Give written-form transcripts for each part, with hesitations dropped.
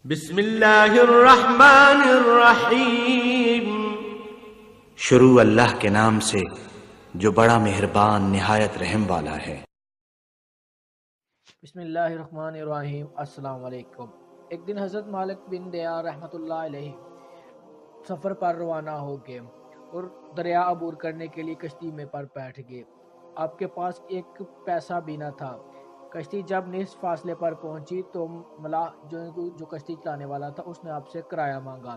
بسم اللہ الرحمن الرحیم۔ شروع اللہ کے نام سے جو بڑا مہربان نہایت رحم والا ہے۔ بسم اللہ الرحمن الرحیم۔ السلام علیکم۔ ایک دن حضرت مالک بن دanyar رحمۃ اللہ علیہ سفر پر روانہ ہو گئے اور دریا عبور کرنے کے لیے کشتی میں پر بیٹھ گئے۔ آپ کے پاس ایک پیسہ بھی نہ تھا۔ کشتی جب نصف فاصلے پر پہنچی تو ملاح جو کشتی چلانے والا تھا اس نے آپ سے کرایہ مانگا۔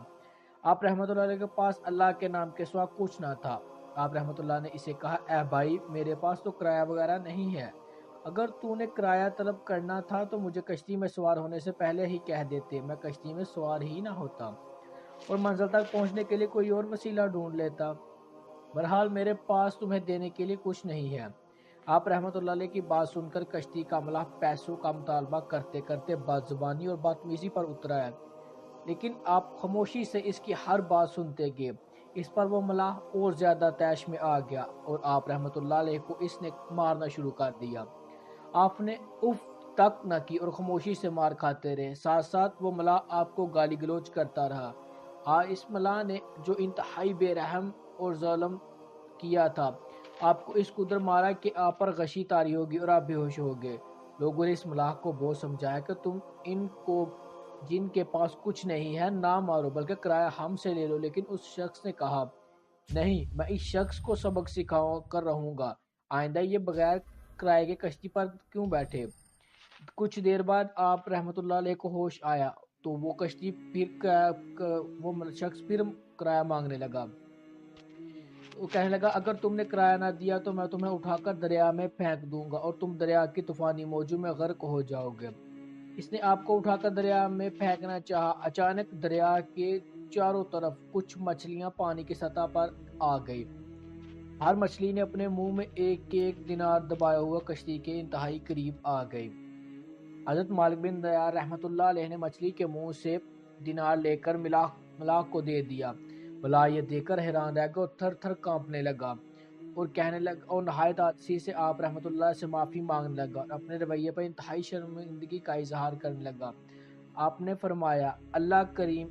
آپ رحمۃ اللہ علیہ کے پاس اللہ کے نام کے سوا کچھ نہ تھا۔ آپ رحمۃ اللہ نے اسے کہا، اے بھائی، میرے پاس تو کرایہ وغیرہ نہیں ہے، اگر تو نے کرایہ طلب کرنا تھا تو مجھے کشتی میں سوار ہونے سے پہلے ہی کہہ دیتے، میں کشتی میں سوار ہی نہ ہوتا اور منزل تک پہنچنے کے لیے کوئی اور وسیلہ ڈھونڈ لیتا۔ بہرحال میرے پاس تمہیں دینے کے لیے کچھ نہیں ہے۔ آپ رحمۃ اللہ علیہ کی بات سن کر کشتی کا ملاح پیسوں کا مطالبہ کرتے کرتے بد زبانی اور بدتمیزی پر اترا ہے، لیکن آپ خاموشی سے اس کی ہر بات سنتے گئے۔ اس پر وہ ملاح اور زیادہ طیش میں آ گیا اور آپ رحمۃ اللہ علیہ کو اس نے مارنا شروع کر دیا۔ آپ نے اف تک نہ کی اور خاموشی سے مار کھاتے رہے۔ ساتھ ساتھ وہ ملاح آپ کو گالی گلوچ کرتا رہا۔ اس ملاح نے جو انتہائی بے رحم اور ظلم کیا تھا، آپ کو اس قدر مارا کہ آپ پر غشی طاری ہوگی اور آپ بے ہوش ہو گئے۔ لوگوں نے اس ملاح کو بہت سمجھایا کہ تم ان کو جن کے پاس کچھ نہیں ہے نہ مارو، بلکہ کرایہ ہم سے لے لو، لیکن اس شخص نے کہا، نہیں، میں اس شخص کو سبق سکھا کر رہوں گا، آئندہ یہ بغیر کرائے کے کشتی پر کیوں بیٹھے۔ کچھ دیر بعد آپ رحمۃ اللہ علیہ کو ہوش آیا تو وہ شخص پھر کرایہ مانگنے لگا۔ وہ کہنے لگا، اگر تم نے کرایہ نہ دیا تو میں تمہیں اٹھا کر دریا میں پھینک دوں گا اور تم دریا کی طوفانی موجوں میں غرق ہو جاؤ گے۔ اس نے آپ کو اٹھا کر دریا میں پھینکنا چاہا۔ اچانک دریا کے چاروں طرف کچھ مچھلیاں پانی کی سطح پر آ گئی۔ ہر مچھلی نے اپنے منہ میں ایک ایک دینار دبایا ہوا کشتی کے انتہائی قریب آ گئی۔ حضرت مالک بن دanyar رحمۃ اللہ علیہ نے مچھلی کے منہ سے دینار لے کر ملاح کو دے دیا۔ ملاح یہ دیکھ کر حیران رہ گیا اور تھر تھر کانپنے لگا اور کہنے لگا اور نہایت عاجزی سے آپ رحمۃ اللہ سے معافی مانگنے لگا اور اپنے رویے پر انتہائی شرمندگی کا اظہار کرنے لگا۔ آپ نے فرمایا، اللہ کریم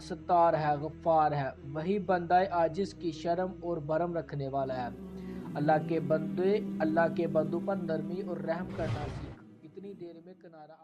ستار ہے، غفار ہے، وہی بندہ عاجز کی شرم اور بھرم رکھنے والا ہے۔ اللہ کے بندوں پر نرمی اور رحم کرنا سیکھ۔ اتنی دیر میں کنارہ